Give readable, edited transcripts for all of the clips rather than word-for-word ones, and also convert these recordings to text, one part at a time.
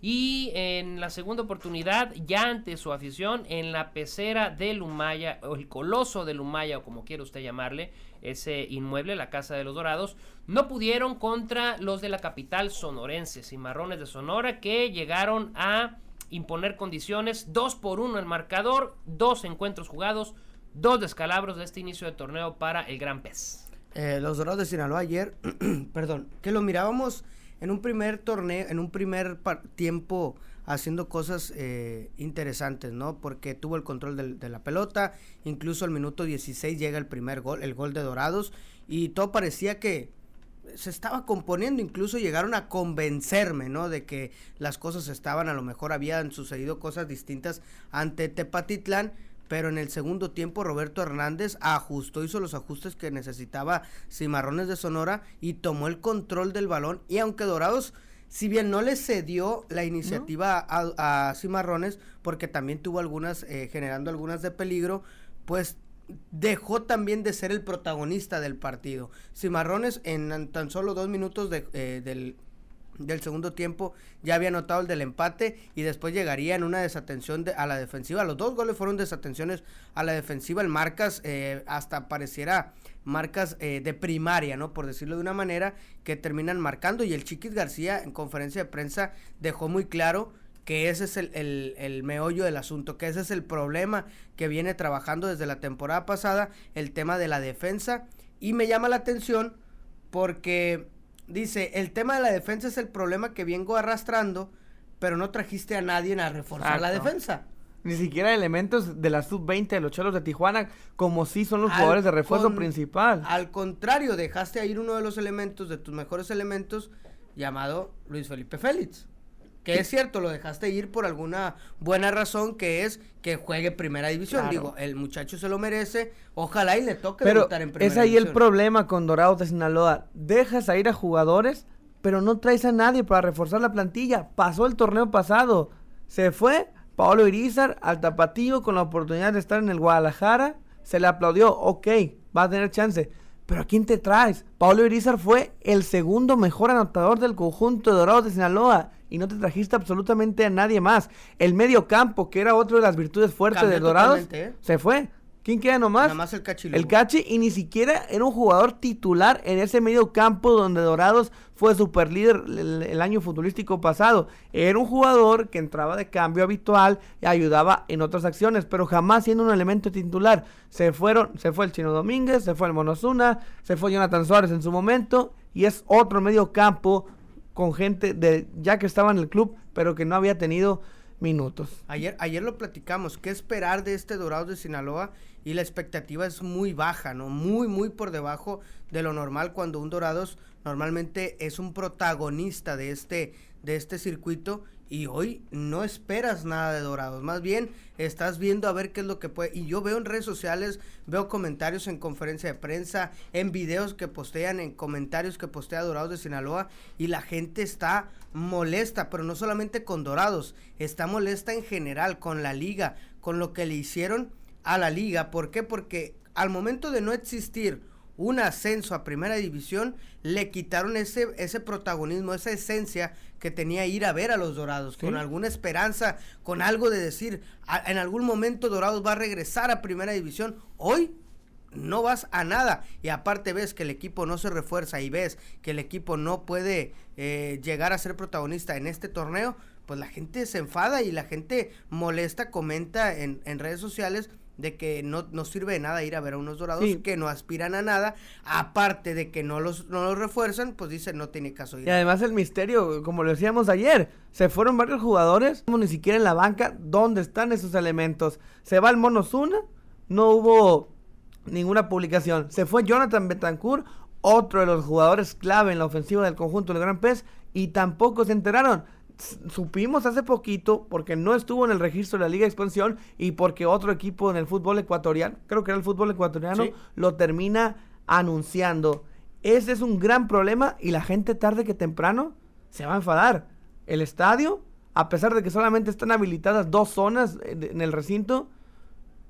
y en la segunda oportunidad, ya ante su afición, en la pecera de Lumaya, o el Coloso de Lumaya, o como quiera usted llamarle, ese inmueble, la Casa de los Dorados, no pudieron contra los de la capital sonorense, Cimarrones de Sonora, que llegaron a imponer condiciones, 2-1 el marcador, 2 encuentros jugados, 2 descalabros de este inicio de torneo para el Gran Pez. Los Dorados de Sinaloa ayer, perdón, que lo mirábamos en un primer torneo, en un primer tiempo haciendo cosas interesantes, ¿no? Porque tuvo el control de la pelota, incluso al minuto 16 llega el primer gol, el gol de Dorados, y todo parecía que se estaba componiendo, incluso llegaron a convencerme, ¿no? De que las cosas estaban, a lo mejor habían sucedido cosas distintas ante Tepatitlán, pero en el segundo tiempo Roberto Hernández hizo los ajustes que necesitaba Cimarrones de Sonora y tomó el control del balón, y aunque Dorados, si bien no le cedió la iniciativa a Cimarrones, porque también tuvo algunas, generando algunas de peligro, pues dejó también de ser el protagonista del partido. Cimarrones en tan solo 2 minutos del segundo tiempo ya había anotado el del empate, y después llegaría en una desatención a la defensiva. Los 2 goles fueron desatenciones a la defensiva, en marcas, hasta pareciera marcas de primaria, ¿no? Por decirlo de una manera, que terminan marcando, y el Chiquis García en conferencia de prensa dejó muy claro que ese es el meollo del asunto, que ese es el problema que viene trabajando desde la temporada pasada, el tema de la defensa, y me llama la atención porque dice, el tema de la defensa es el problema que vengo arrastrando, pero no trajiste a nadie a reforzar la defensa. Ni siquiera elementos de la sub-20 de los Cholos de Tijuana, como sí son los jugadores de refuerzo principal. Al contrario, dejaste a ir uno de los elementos, de tus mejores elementos, llamado Luis Felipe Félix. Que es cierto, lo dejaste ir por alguna buena razón, que es que juegue primera división. Claro. Digo, el muchacho se lo merece, ojalá y le toque debutar en primera división. Pero es ahí el problema con Dorados de Sinaloa. Dejas a ir a jugadores, pero no traes a nadie para reforzar la plantilla. Pasó el torneo pasado. Se fue Paolo Irizar al Tapatío con la oportunidad de estar en el Guadalajara. Se le aplaudió, ok, va a tener chance. Pero ¿a quién te traes? Paolo Irizar fue el segundo mejor anotador del conjunto de Dorados de Sinaloa, y no te trajiste absolutamente a nadie más. El medio campo, que era otra de las virtudes fuertes de Dorados, se fue. ¿Quién queda nomás? Nada más el Cachi Lugo. El Cachi, y ni siquiera era un jugador titular en ese medio campo donde Dorados fue super líder el año futbolístico pasado. Era un jugador que entraba de cambio habitual y ayudaba en otras acciones, pero jamás siendo un elemento titular. Se fue el Chino Domínguez, se fue el Mono Osuna, se fue Jonathan Suárez en su momento, y es otro medio campo con gente ya que estaba en el club, pero que no había tenido minutos. Ayer lo platicamos, ¿qué esperar de este Dorados de Sinaloa? Y la expectativa es muy baja, ¿no? Muy, muy por debajo de lo normal, cuando un Dorados normalmente es un protagonista de este circuito, y hoy no esperas nada de Dorados, más bien estás viendo a ver qué es lo que puede, y yo veo en redes sociales, veo comentarios en conferencia de prensa, en videos que postean, en comentarios que postea Dorados de Sinaloa, y la gente está molesta, pero no solamente con Dorados, está molesta en general con la liga, con lo que le hicieron a la liga. ¿Por qué? Porque al momento de no existir un ascenso a primera división, le quitaron ese protagonismo, esa esencia que tenía ir a ver a los Dorados, ¿sí? Con alguna esperanza, con algo de decir, en algún momento Dorados va a regresar a primera división. Hoy no vas a nada, y aparte ves que el equipo no se refuerza, y ves que el equipo no puede llegar a ser protagonista en este torneo, pues la gente se enfada y la gente molesta, comenta en redes sociales de que no sirve de nada ir a ver a unos Dorados, sí, que no aspiran a nada, aparte de que no los refuerzan, pues dicen no tiene caso ir. Y además el misterio, como lo decíamos ayer, se fueron varios jugadores, ni siquiera en la banca, ¿dónde están esos elementos? Se va el Mono Osuna, no hubo ninguna publicación. Se fue Jonathan Betancourt, otro de los jugadores clave en la ofensiva del conjunto del Gran Pez, y tampoco se enteraron. Supimos hace poquito, porque no estuvo en el registro de la Liga de Expansión, y porque otro equipo en el fútbol ecuatoriano, creo que era el fútbol ecuatoriano, sí, lo termina anunciando. Ese es un gran problema, y la gente tarde que temprano se va a enfadar. El estadio, a pesar de que solamente están habilitadas 2 zonas en el recinto,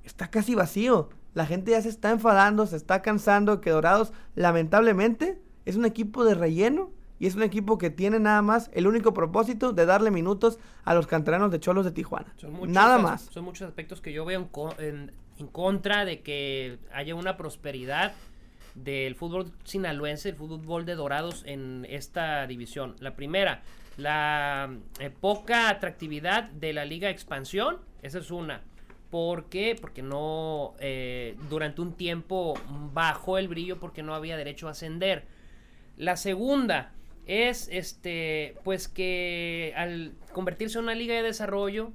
está casi vacío. La gente ya se está enfadando, se está cansando, que Dorados, lamentablemente, es un equipo de relleno y es un equipo que tiene nada más el único propósito de darle minutos a los canteranos de Cholos de Tijuana. Nada más. Son muchos aspectos que yo veo en contra de que haya una prosperidad del fútbol sinaloense, el fútbol de Dorados en esta división. La primera, la poca atractividad de la Liga Expansión, esa es una. ¿Por qué? Porque no, durante un tiempo bajó el brillo porque no había derecho a ascender. La segunda es, pues que al convertirse en una liga de desarrollo,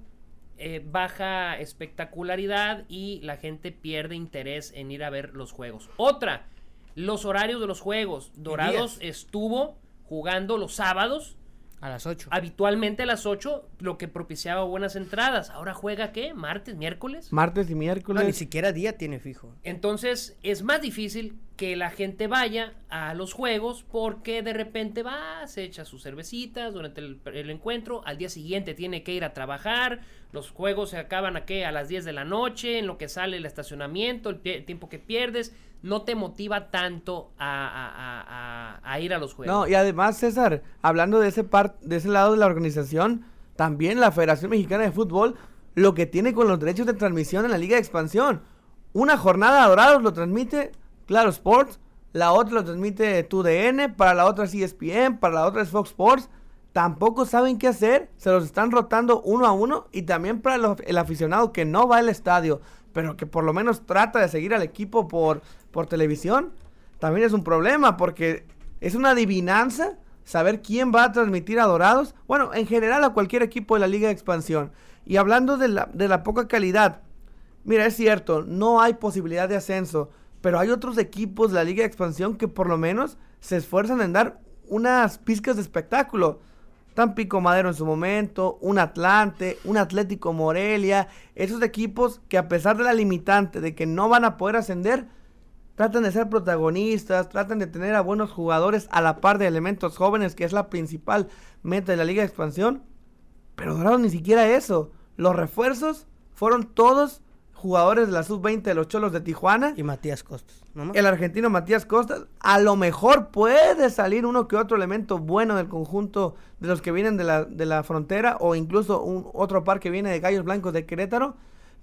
baja espectacularidad y la gente pierde interés en ir a ver los juegos. Otra, los horarios de los juegos. Dorados estuvo jugando los sábados. A las 8. Habitualmente a las 8, lo que propiciaba buenas entradas. Ahora juega, ¿qué? ¿Martes, miércoles? Martes y miércoles. No, ni siquiera día tiene fijo. Entonces, es más difícil que la gente vaya a los juegos porque de repente va, se echa sus cervecitas durante el encuentro, al día siguiente tiene que ir a trabajar, los juegos se acaban a las 10 de la noche, en lo que sale el estacionamiento, el tiempo que pierdes, no te motiva tanto a ir a los juegos. No, y además, César, hablando de ese lado de la organización, también la Federación Mexicana de Fútbol, lo que tiene con los derechos de transmisión en la Liga de Expansión. Una jornada a Dorados lo transmite Claro Sports, la otra lo transmite TUDN, para la otra es ESPN, para la otra es Fox Sports. Tampoco saben qué hacer, se los están rotando uno a uno, y también para el aficionado que no va al estadio, pero que por lo menos trata de seguir al equipo por televisión, también es un problema, porque es una adivinanza saber quién va a transmitir a Dorados, bueno, en general a cualquier equipo de la Liga de Expansión. Y hablando de la poca calidad, mira, es cierto, no hay posibilidad de ascenso, pero hay otros equipos de la Liga de Expansión que por lo menos se esfuerzan en dar unas pizcas de espectáculo. Tampico Madero en su momento, un Atlante, un Atlético Morelia, esos equipos que a pesar de la limitante de que no van a poder ascender, tratan de ser protagonistas, tratan de tener a buenos jugadores a la par de elementos jóvenes, que es la principal meta de la Liga de Expansión. Pero Dorados ni siquiera eso. Los refuerzos fueron todos jugadores de la sub-20 de los Cholos de Tijuana. Y Matías Costas, ¿no? El argentino Matías Costas. A lo mejor puede salir uno que otro elemento bueno del conjunto de los que vienen de la frontera, o incluso otro par que viene de Gallos Blancos de Querétaro.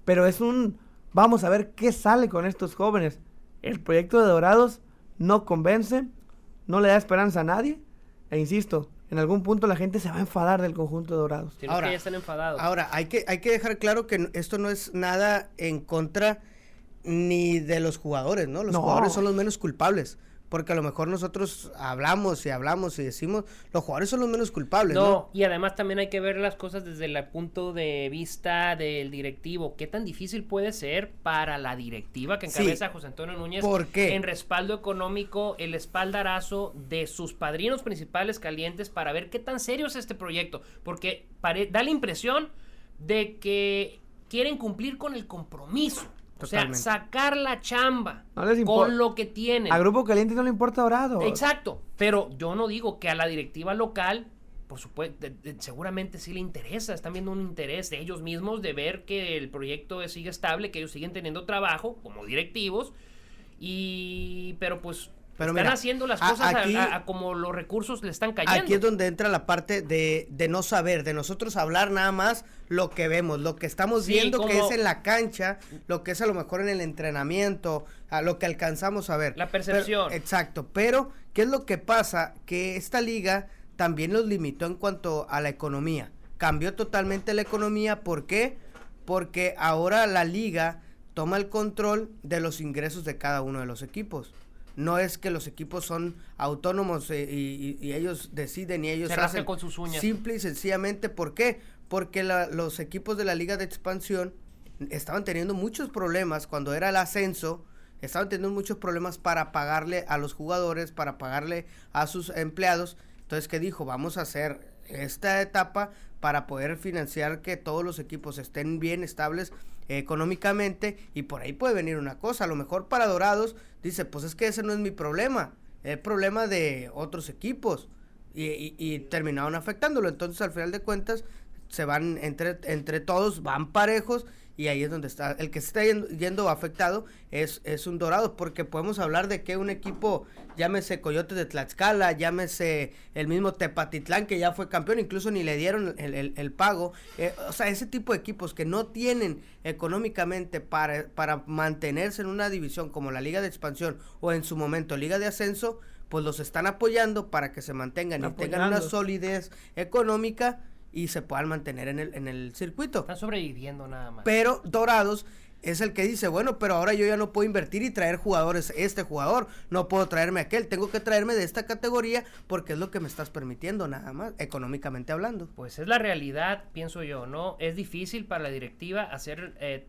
Pero vamos a ver qué sale con estos jóvenes. El proyecto de Dorados no convence, no le da esperanza a nadie. E insisto, en algún punto la gente se va a enfadar del conjunto de Dorados. Ahora, que ya están enfadados. Ahora, hay que dejar claro que esto no es nada en contra ni de los jugadores, ¿no? Los jugadores son los menos culpables. Porque a lo mejor nosotros hablamos y decimos, los jugadores son los menos culpables, ¿no? Y además también hay que ver las cosas desde el punto de vista del directivo. ¿Qué tan difícil puede ser para la directiva que encabeza José Antonio Núñez? ¿Por qué? En respaldo económico, el espaldarazo de sus padrinos principales calientes para ver qué tan serio es este proyecto. Porque da la impresión de que quieren cumplir con el compromiso. Totalmente. O sea, sacar la chamba con lo que tienen. A Grupo Caliente no le importa Dorados. Exacto, pero yo no digo que a la directiva local, por supuesto, seguramente sí le interesa. Están viendo un interés de ellos mismos de ver que el proyecto sigue estable, que ellos siguen teniendo trabajo como directivos, pero están haciendo las cosas a como los recursos le están cayendo. Aquí es donde entra la parte de no saber, de nosotros hablar nada más lo que vemos, lo que estamos viendo, que es en la cancha, lo que es a lo mejor en el entrenamiento, a lo que alcanzamos a ver. La percepción. Exacto, pero ¿qué es lo que pasa? Que esta liga también los limitó en cuanto a la economía. Cambió totalmente la economía, ¿por qué? Porque ahora la liga toma el control de los ingresos de cada uno de los equipos. No es que los equipos son autónomos y ellos deciden y ellos se hacen con sus uñas. Simple y sencillamente, ¿por qué? Porque los equipos de la Liga de Expansión estaban teniendo muchos problemas cuando era el ascenso, estaban teniendo muchos problemas para pagarle a los jugadores, para pagarle a sus empleados. Entonces, ¿qué dijo? Vamos a hacer esta etapa para poder financiar que todos los equipos estén bien estables económicamente, y por ahí puede venir una cosa. A lo mejor para Dorados dice, pues es que ese no es mi problema, es el problema de otros equipos, y terminaron afectándolo. Entonces, al final de cuentas, se van entre todos, van parejos, y ahí es donde está, el que se está yendo afectado es un Dorados, porque podemos hablar de que un equipo, llámese Coyotes de Tlaxcala, llámese el mismo Tepatitlán, que ya fue campeón, incluso ni le dieron el pago, o sea, ese tipo de equipos que no tienen económicamente para mantenerse en una división como la Liga de Expansión, o en su momento Liga de Ascenso, pues los están apoyando para que se mantengan y tengan una solidez económica y se puedan mantener en el circuito. Están sobreviviendo nada más. Pero Dorados es el que dice, bueno, pero ahora yo ya no puedo invertir y traer jugadores, jugador, no puedo traerme aquel, tengo que traerme de esta categoría porque es lo que me estás permitiendo nada más, económicamente hablando. Pues es la realidad, pienso yo, ¿no? Es difícil para la directiva hacer